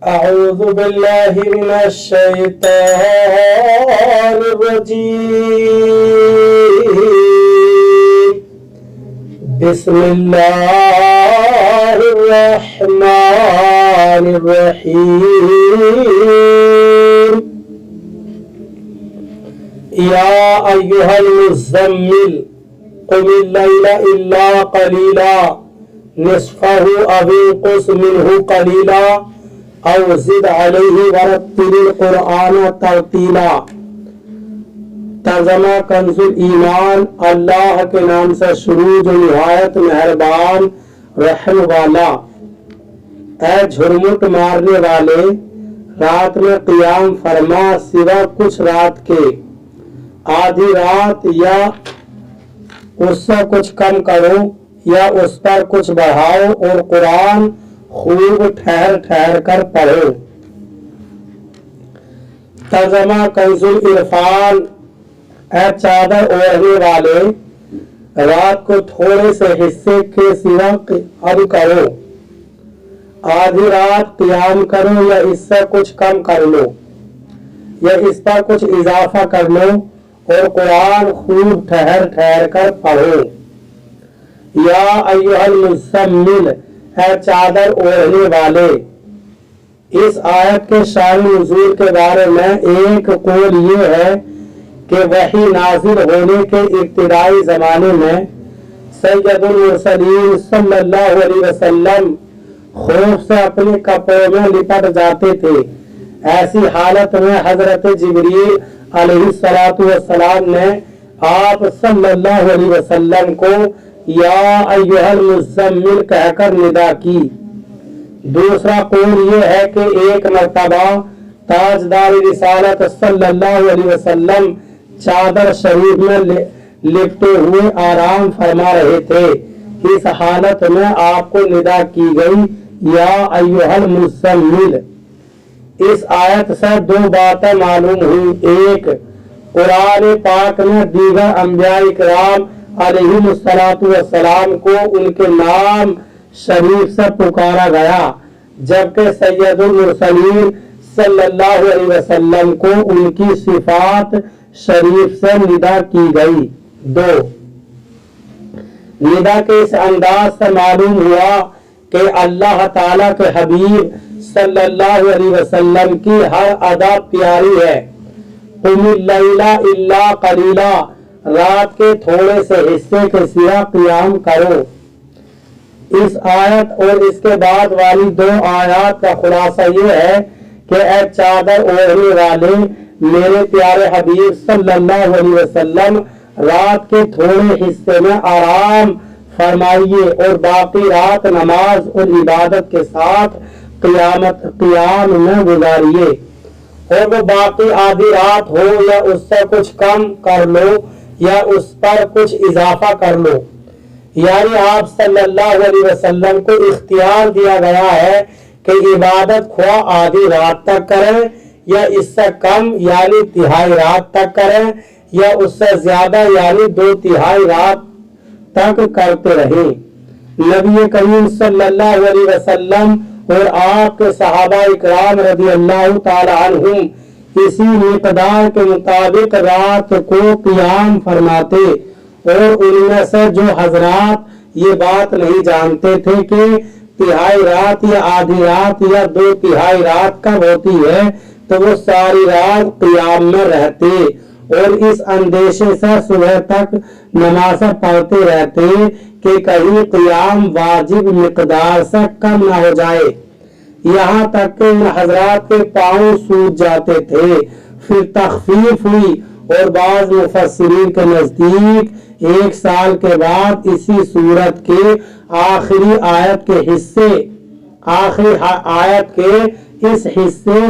أعوذ بالله من الشيطان الرجيم بسم الله الرحمن الرحيم يا أيها المزمل قم الليل إلا قليلا نصفه أو انقص منه قليلا أو زد عليه ورتل القرآن ترتیلا۔ ترجمہ کنزُ ایمان، اللہ کے نام سے شروع جو نہایت مہربان رحم والا۔ اے جھرمٹ مارنے والے، رات میں قیام فرما سوا کچھ رات کے، آدھی رات یا اس سے کچھ کم کرو یا اس پر کچھ بڑھاؤ، اور قرآن خوب ٹھہر ٹھہر کر پڑھو۔ ترجمہ کنزُ العرفان، اے چادر اوڑھنے والے، رات کو تھوڑے سے حصے کے سوا کم کرو، آدھی رات قیام کرو یا اس سے کچھ کم کر لو یا اس پر کچھ اضافہ کر لو، اور قرآن خوب ٹھہر ٹھہر کر پڑھو۔ یا ایھا المزمل، اے چادر اوڑھنے والے۔ اس آیت کے شان نزول کے بارے میں ایک قول یہ ہے کہ وحی نازل ہونے کے ابتدائی زمانے میں سید المرسلین صلی اللہ علیہ وسلم خوف سے اپنے کپڑوں میں لپٹ جاتے تھے۔ ایسی حالت میں حضرت جبریل علیہ السلام نے آپ صلی اللہ علیہ وسلم کو یا ایھا المزمل کہہ کر ندا کی۔ دوسرا قول یہ ہے کہ ایک مرتبہ تاجدار رسالت صلی اللہ علیہ وسلم چادر شریف میں لپٹے ہوئے آرام فرما رہے تھے، اس حالت میں آپ کو ندا کی گئی یا ایھا المزمل۔ اس آیت سے دو باتیں معلوم ہوئی۔ ایک، قرآن پاک میں دیگر انبیاء اکرام علیہم السلام کو ان کے نام شریف سے پکارا گیا، جبکہ سید المرسلین صلی اللہ علیہ وسلم کو ان کی صفات شریف سے ندا کی گئی۔ دو، ندا کے اس انداز سے معلوم ہوا کہ اللہ تعالیٰ کے حبیب صلی اللہ علیہ وسلم کی ہر ادا پیاری ہے۔ قم اللیل الا قلیلا، رات کے تھوڑے سے حصے کے سوا قیام کرو۔ اس آیت اور اس کے بعد والی دو آیات کا خلاصہ یہ ہے کہ اے چادر اوڑھنے والے، میرے پیارے حبیب صلی اللہ علیہ وسلم رات کے تھوڑے حصے میں آرام فرمائیے اور باقی رات نماز اور عبادت کے ساتھ قیام میں گزاریے، اور وہ باقی آدھی رات ہو یا اس سے کچھ کم کر لو یا اس پر کچھ اضافہ کر لو۔ یعنی آپ صلی اللہ علیہ وسلم کو اختیار دیا گیا ہے کہ عبادت خواہ آدھی رات تک کریں یا اس سے کم یعنی تہائی رات تک کریں یا اس سے زیادہ یعنی 2/3 رات تک کرتے رہیں۔ نبی کریم صلی اللہ علیہ وسلم اور آپ کے صحابہ اکرام رضی اللہ تعالی عنہم اسی مقدار کے مطابق رات کو قیام فرماتے، اور ان میں سے جو حضرات یہ بات نہیں جانتے تھے کہ تہائی رات یا آدھی رات یا 2/3 رات کب ہوتی ہے، تو وہ ساری رات قیام میں رہتے اور اس اندیشے سے صبح تک نمازیں پڑھتے رہتے کہ کہیں قیام واجب مقدار سے کم نہ ہو جائے، یہاں تک کہ ان حضرات کے پاؤں سوج جاتے تھے۔ پھر تخفیف ہوئی اور بعض مفسرین کے نزدیک 1 سال کے بعد اسی سورت کے آخری آیت کے اس حصے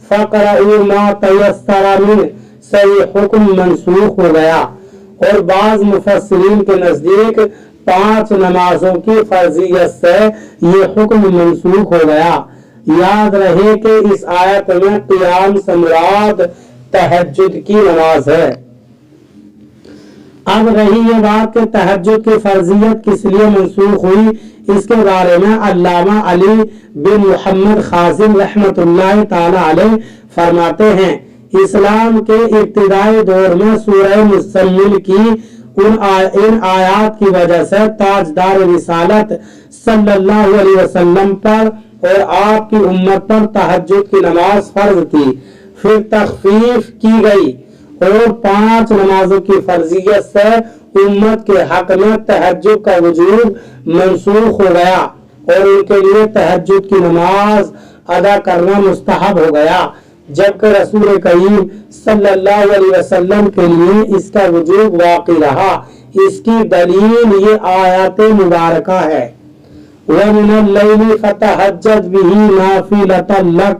فَقْرَئُوا مَا تَيَسَّرَ مِنْهُ سے یہ حکم منسوخ ہو گیا، اور بعض مفسرین کے نزدیک 5 نمازوں کی فرضیت سے یہ حکم منسوخ ہو گیا۔ یاد رہے کہ اس آیت میں قیام سے مراد تہجد کی نماز ہے۔ اب رہی یہ بات کہ تہجد کی فرضیت کس لیے منسوخ ہوئی، اس کے بارے میں علامہ علی بن محمد خازن رحمت اللہ تعالی علیہ فرماتے ہیں، اسلام کے ابتدائی دور میں سورہ مزمل کی ان آیات کی وجہ سے تاجدار رسالت صلی اللہ علیہ وسلم پر اور آپ کی امت پر تہجد کی نماز فرض تھی، پھر تخفیف کی گئی اور 5 نمازوں کی فرضیت سے امت کے حق میں تہجد کا وجوب منسوخ ہو گیا اور ان کے لیے تہجد کی نماز ادا کرنا مستحب ہو گیا، جبکہ رسول کریم صلی اللہ علیہ وسلم کے لیے اس کا وجوب باقی رہا۔ اس کی دلیل یہ آیات مبارکہ ہے، وَمِنَ اللَّيْلِ فَتَهَجَّدْ بِهِ نَافِلَةً لَكَ،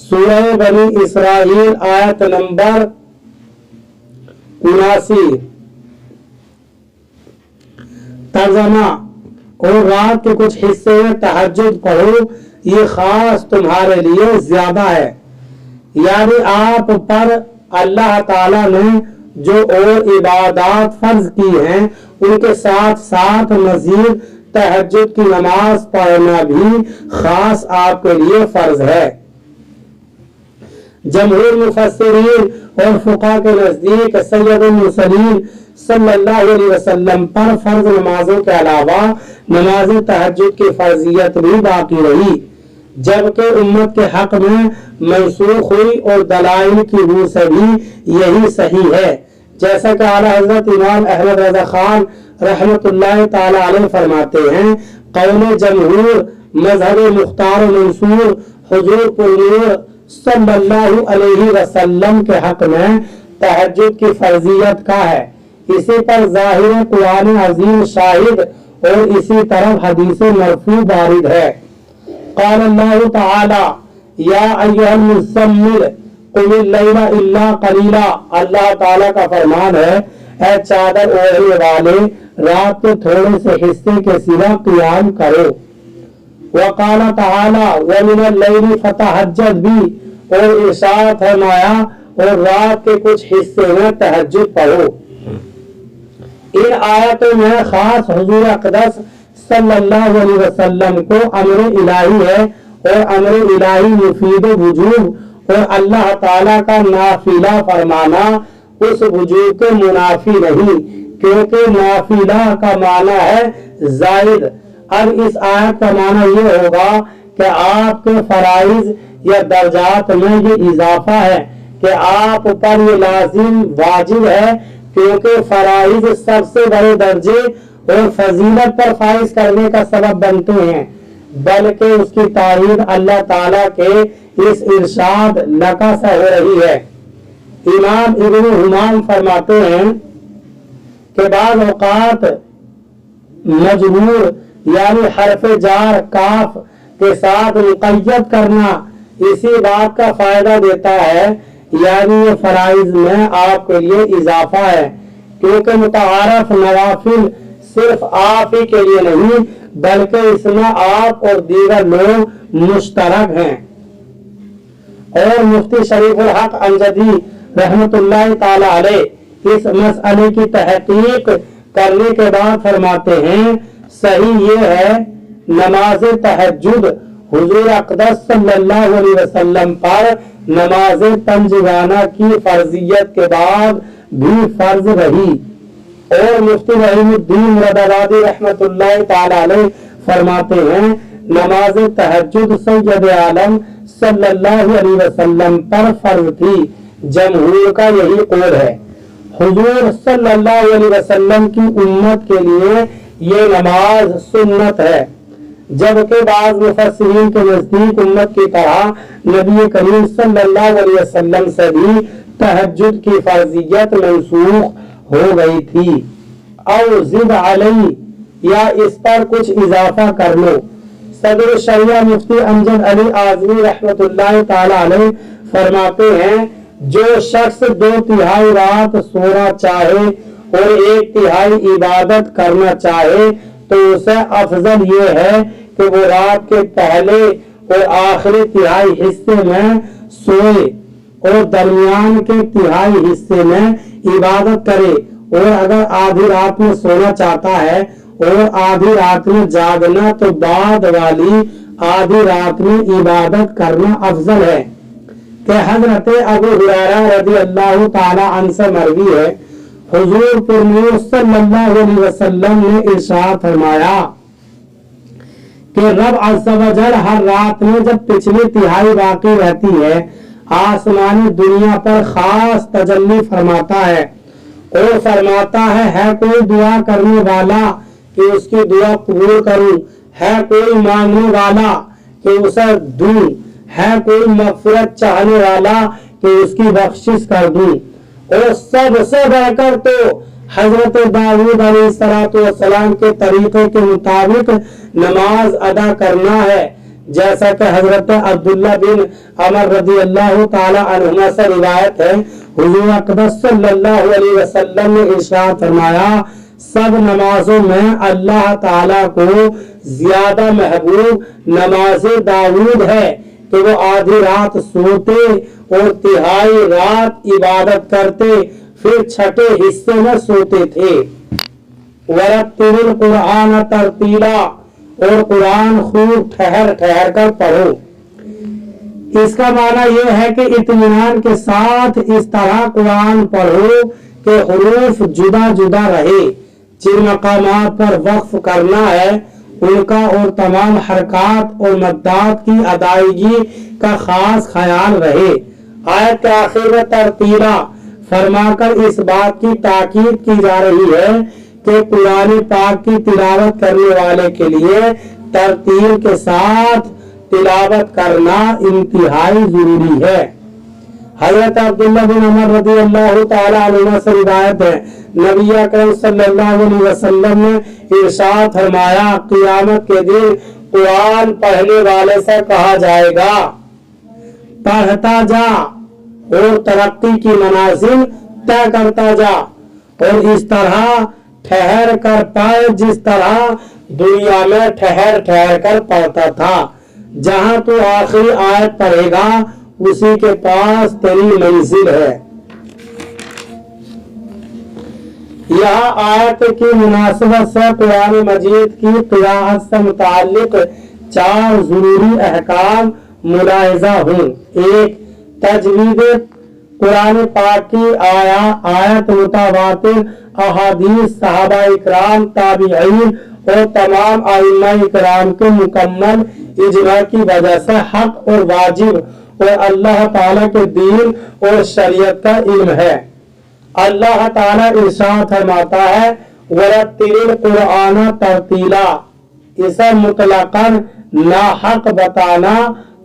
سورہ بنی اسرائیل آیت نمبر 79۔ ترجمہ، اور رات کے کچھ حصے میں تہجد پڑھو، یہ خاص تمہارے لیے زیادہ ہے، یعنی آپ پر اللہ تعالیٰ نے جو اور عبادات فرض کی ہیں ان کے ساتھ ساتھ مزید تہجد کی نماز پڑھنا بھی خاص آپ کے لیے فرض ہے۔ جمہور مفسرین اور فقہاء کے نزدیک سید المرسلین صلی اللہ علیہ وسلم پر فرض نمازوں کے علاوہ نماز تہجد کی فرضیت بھی باقی رہی، جبکہ امت کے حق میں منسوخ ہوئی اور دلائل کی روح سے بھی یہی صحیح ہے، جیسا کہ اعلیٰ حضرت امام احمد رضا خان رحمت اللہ تعالی علیہ فرماتے ہیں، قول جمہور مذہب مختار و منصور حضور پرنور صلی اللہ علیہ وسلم کے حق میں تہجد کی فرضیت کا ہے، اسی پر ظاہر قرآن عظیم شاہد اور اسی طرف حدیث مرفوع وارد ہے۔ قال اللہ تعالی یا ایھا المزمل قم اللیل الا قلیلا، اللہ تعالیٰ کا فرمان ہے، اے چادر اوڑھنے والے رات کے تھوڑے سے حصے کے سوا قیام کرو۔ وقال تعالی ومن اللیل فتہجد بھی، اور ارشاد فرمایا اور رات کے کچھ حصے میں تہجد پڑھو۔ ان آیتوں میں خاص حضور اقدس صلی اللہ علیہ وسلم کو امر الہی ہے، اور امر الہی مفید وجوب اور اللہ تعالیٰ کا نافلہ فرمانا اس وجوب کے منافی نہیں، کیونکہ نافلہ کا معنی ہے زائد۔ اب اس آیت کا معنی یہ ہوگا کہ آپ کے فرائض یا درجات میں یہ اضافہ ہے کہ آپ پر یہ لازم واجب ہے، کیونکہ فرائض سب سے بڑے درجے اور فضیلت پر فائز کرنے کا سبب بنتے ہیں، بلکہ اس کی تعریف اللہ تعالیٰ کے اس ارشاد لکا سے ہو رہی ہے۔ امام ابن حمام فرماتے ہیں کہ بعض اوقات مجبور یعنی حرف جار کاف کے ساتھ مقید کرنا اسی بات کا فائدہ دیتا ہے، یعنی یہ فرائض میں آپ کے لیے اضافہ ہے، کیونکہ متعارف نوافل صرف آپ ہی کے لیے نہیں بلکہ اس میں آپ اور دیگر لوگ مشترک ہیں۔ اور مفتی شریف الحق امجدی رحمت اللہ تعالی علیہ اس مسئلے کی تحقیق کرنے کے بعد فرماتے ہیں، صحیح یہ ہے نماز تہجد حضور اقدس صلی اللہ علیہ وسلم پر نماز پنجگانہ کی فرضیت کے بعد بھی فرض رہی۔ اور مفتی رحیم الدین مرادآبادی رحمت اللہ تعالی علیہ فرماتے ہیں، نماز تہجد سید عالم صلی اللہ علیہ وسلم پر فرض تھی، جمہور کا یہی قول ہے۔ حضور صلی اللہ علیہ وسلم کی امت کے لیے یہ نماز سنت ہے، جبکہ بعض مفسرین کے نزدیک امت کی طرح نبی کریم صلی اللہ علیہ وسلم سے بھی تہجد کی فرضیت منسوخ ہو گئی تھی۔ او زد علی، یا اس پر کچھ اضافہ کر لو۔ صدر الشریعہ مفتی امجد علی اعظمی رحمت اللہ تعالی علیہ فرماتے ہیں، جو شخص 2/3 رات سونا چاہے اور 1/3 عبادت کرنا چاہے تو اسے افضل یہ ہے کہ وہ رات کے پہلے اور آخری تہائی حصے میں سوئے، اور درمیان کے تہائی حصے میں عبادت کرے، اور اگر آدھی رات میں سونا چاہتا ہے اور آدھی رات میں جاگنا تو بعد والی آدھی رات میں عبادت کرنا افضل ہے۔ کہ حضرت ابو ہریرہ رضی اللہ تعالی عنہ سے مروی ہے، حضور پرنور صلی اللہ علیہ وسلم نے ارشاد فرمایا کہ رب عز و جل ہر رات میں جب پچھلی تہائی باقی رہتی ہے، آسمانی دنیا پر خاص تجلی فرماتا ہے اور فرماتا ہے کوئی دعا کرنے والا کہ اس کی دعا قبول کروں، ہے کوئی مانگنے والا کہ اسے دوں، ہے کوئی مغفرت چاہنے والا کہ اس کی بخشش کر دوں۔ اور سب سے بڑھ کر تو حضرت داؤد علیہ السلام کے طریقے کے مطابق نماز ادا کرنا ہے، جیسا کہ حضرت عبداللہ بن عمر رضی اللہ تعالی عنہما سے روایت ہے، حضور اقدس صلی اللہ علیہ وسلم نے ارشاد فرمایا سب نمازوں میں اللہ تعالیٰ کو زیادہ محبوب نماز داؤد ہے کہ وہ آدھی رات سوتے اور تہائی رات عبادت کرتے، پھر چھٹے حصے میں سوتے تھے۔ وَرَتِّلِ الْقُرْآنَ تَرْتِيلًا، اور قرآن خوب ٹھہر ٹھہر کر پڑھو۔ اس کا معنی یہ ہے کہ اطمینان کے ساتھ اس طرح قرآن پڑھو کہ حروف جدا جدا رہے، جن مقامات پر وقف کرنا ہے ان کا اور تمام حرکات اور مدات کی ادائیگی کا خاص خیال رہے۔ آیت کے آخر میں ترتیلا فرما کر اس بات کی تاکید کی جا رہی ہے کہ قرآن پاک کی تلاوت کرنے والے کے لیے ترتیل کے ساتھ تلاوت کرنا انتہائی ضروری ہے۔ حضرت عبداللہ بن عمر رضی اللہ تعالی عنہ سے روایت ہے، نبی اکرم صلی اللہ علیہ وسلم نے ارشاد فرمایا قیامت کے دن قرآن پڑھنے والے سے کہا جائے گا پڑھتا جا اور ترقی کی منازل طے کرتا جا، اور اس طرح ٹھہر کر پڑھ جس طرح دنیا میں ٹھہر ٹھہر کر پڑھتا تھا، جہاں تو آخری آیت پڑھے گا اسی کے پاس تیری منزل ہے۔ یہاں آیت کی مناسبت سے قرآن مجید کی قراءت سے متعلق 4 ضروری احکام ملاحظہ ہوں۔ 1. تجوید قرآن پاک کی آیت متواتر احادیث صحابہ اکرام تابعین اور تمام ائمہ اکرام کے مکمل اجماع کی وجہ سے حق اور واجب اور اللہ تعالیٰ کے دین اور شریعت کا علم ہے۔ اللہ تعالیٰ ارشاد فرماتا ہے وَرَتِّلِ الْقُرْآنَ تَرْتِيلًا، اسے مطلقاً ناحق بتانا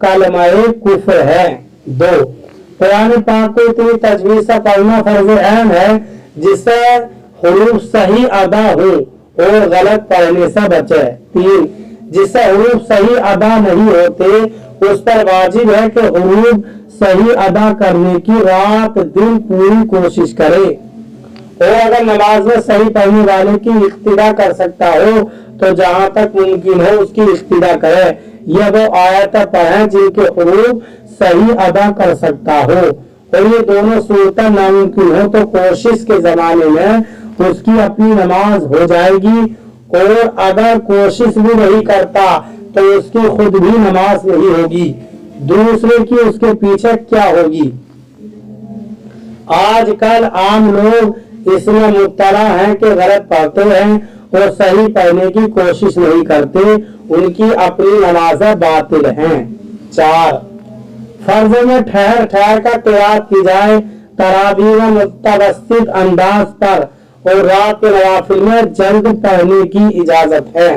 کلمہ کفر ہے۔ 2. قرآن پاک کو اتنی تجویز سے پڑھنا فرض عین ہے جس سے حروف صحیح ادا ہوں اور غلط پڑھنے سے بچے۔ 3. جس سے حروف صحیح ادا نہیں ہوتے اس پر واجب ہے کہ حروف صحیح ادا کرنے کی رات دن پوری کوشش کرے، اور اگر نماز میں صحیح پڑھنے والے کی اقتدا کر سکتا ہو تو جہاں تک ممکن ہو اس کی اقتدا کرے۔ یہ وہ آیتیں پڑھیں جن کے حروف صحیح ادا کر سکتا ہو، اور یہ دونوں صورتیں ناممکن ہو تو کوشش کے زمانے میں اس کی اپنی نماز ہو جائے گی، اور اگر کوشش بھی نہیں کرتا تو اس کی خود بھی نماز نہیں ہوگی، دوسرے کی اس کے پیچھے کیا ہوگی۔ آج کل عام لوگ اس میں مبتلا ہیں کہ غلط پڑھتے ہیں اور صحیح پڑھنے کی کوشش نہیں کرتے، ان کی اپنی نمازیں باطل ہیں۔ 4. فرض میں ٹھہر ٹھہر کر قرات کی جائے، تراویح میں متوسط انداز پر، اور رات کے نوافل میں جلد پڑھنے کی اجازت ہے،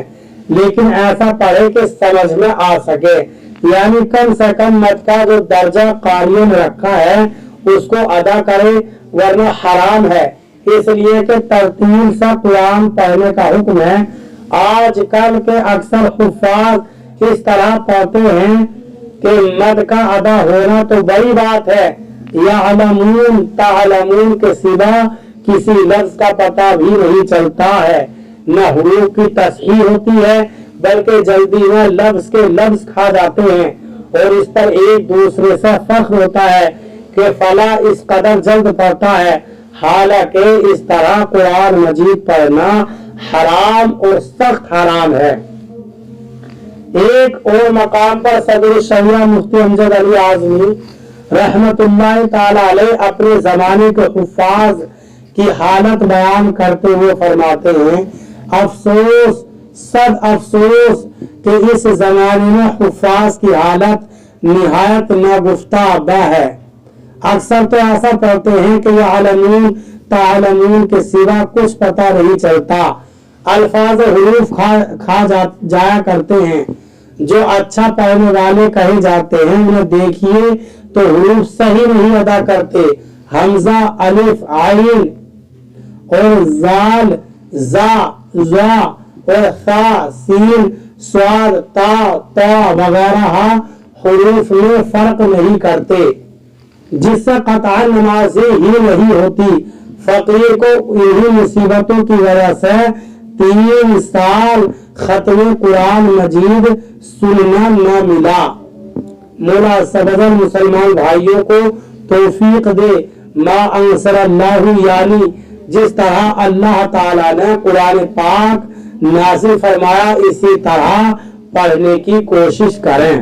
لیکن ایسا پڑھے کہ سمجھ میں آ سکے، یعنی کم سے کم مد کا جو درجہ قاریوں میں رکھا ہے اس کو ادا کرے، ورنہ حرام ہے، اس لیے کہ ترتیل سے قرآن پڑھنے کا حکم ہے۔ آج کل کے اکثر حفاظ اس طرح پڑھتے ہیں کہ مد کا ادا ہونا تو بڑی بات ہے، یعلمون تعلمون کے سوا کسی لفظ کا پتہ بھی نہیں چلتا ہے، نہ حروف کی تصحیح ہوتی ہے بلکہ جلدی میں لفظ کے لفظ کھا جاتے ہیں، اور اس پر ایک دوسرے سے فخر ہوتا ہے کہ فلاں اس قدر جلد پڑھتا ہے، حالانکہ اس طرح قرآن مجید پڑھنا حرام اور سخت حرام ہے۔ ایک اور مقام پر صدر شریعہ مفتی امجد علی اعظمی رحمت اللہ تعالی علیہ اپنے زمانے کے حفاظ کی حالت بیان کرتے ہوئے فرماتے ہیں، افسوس صد افسوس کہ اس زمانے میں حفاظ کی حالت نہایت ناگفتہ ہے۔ اکثر تو ایسا کرتے ہیں کہ یہ عالمین تعلمین کے سوا کچھ پتہ نہیں چلتا، الفاظ حروف کھا جایا کرتے ہیں۔ جو اچھا پڑھنے والے کہے جاتے ہیں انہیں دیکھیے تو حروف صحیح نہیں ادا کرتے، حمزہ، الف، عین اور زال، زا، زا اور ثا، سین، صاد، تا وغیرہ حروف میں فرق نہیں کرتے، جس سے قطعا نمازیں ہی نہیں ہوتی۔ فقیر کو انہی مصیبتوں کی وجہ سے 3 سال ختم قرآن مجید سننا نہ ملا۔ مولا سبزر مسلمان بھائیوں کو توفیق دے، ما انصر اللہ، یعنی جس طرح اللہ تعالیٰ نے قرآن پاک نازل فرمایا اسی طرح پڑھنے کی کوشش کریں۔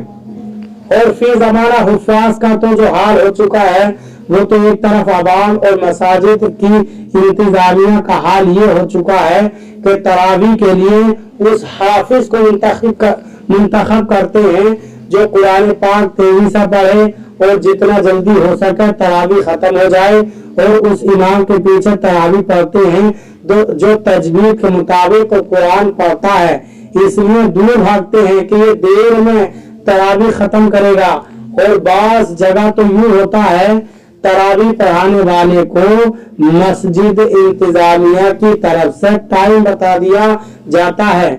اور فی زمانہ حفاظ کا تو جو حال ہو چکا ہے وہ تو ایک طرف عوام اور مساجد کی انتظامیہ کا حال یہ ہو چکا ہے کہ تراویح کے لیے اس حافظ کو منتخب کرتے ہیں جو قرآن پاک تیزی سے پڑھے اور جتنا جلدی ہو سکے تراویح ختم ہو جائے، اور اس امام کے پیچھے تراویح پڑھتے ہیں جو تجوید کے مطابق قرآن پڑھتا ہے، اس لیے دور بھاگتے ہیں کہ یہ دیر میں تراویح ختم کرے گا۔ اور بعض جگہ تو یوں ہوتا ہے تراویح پڑھانے والے کو مسجد انتظامیہ کی طرف سے ٹائم بتا دیا جاتا ہے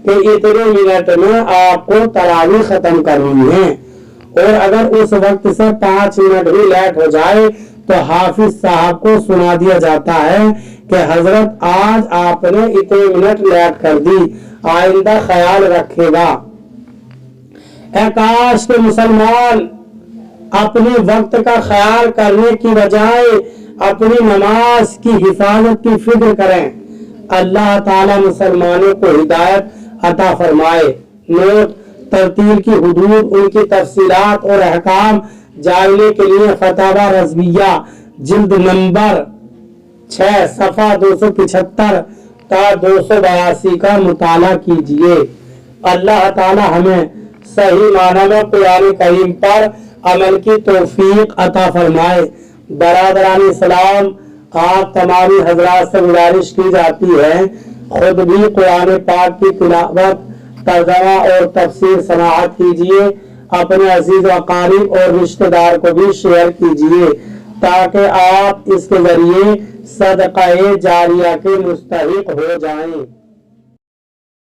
کہ اتنے منٹ میں آپ کو تراویح ختم کرنی ہے، اور اگر اس وقت سے 5 منٹ بھی لیٹ ہو جائے تو حافظ صاحب کو سنا دیا جاتا ہے کہ حضرت آج آپ نے اتنے منٹ لیٹ کر دی، آئندہ خیال رکھے گا۔ اے کاش کہ مسلمان اپنے وقت کا خیال کرنے کی بجائے اپنی نماز کی حفاظت کی فکر کریں۔ اللہ تعالی مسلمانوں کو ہدایت عطا فرمائے۔ نوٹ: ترتیل کی حدود، ان کی تفصیلات اور احکام جاننے کے لیے فتاوی رضویہ جلد نمبر 6 صفحہ 275 تا 282 کا مطالعہ کیجیے۔ اللہ تعالی ہمیں صحیح معنی میں قرآن کریم پر عمل کی توفیق عطا فرمائے۔ برادران اسلام، آپ تمامی حضرات سے گزارش کی جاتی ہے خود بھی قرآن پاک کی تلاوت، ترجمہ اور تفسیر سماعت کیجیے، اپنے عزیز و اقارب اور رشتہ دار کو بھی شیئر کیجیے تاکہ آپ اس کے ذریعے صدقہ جاریہ کے مستحق ہو جائیں۔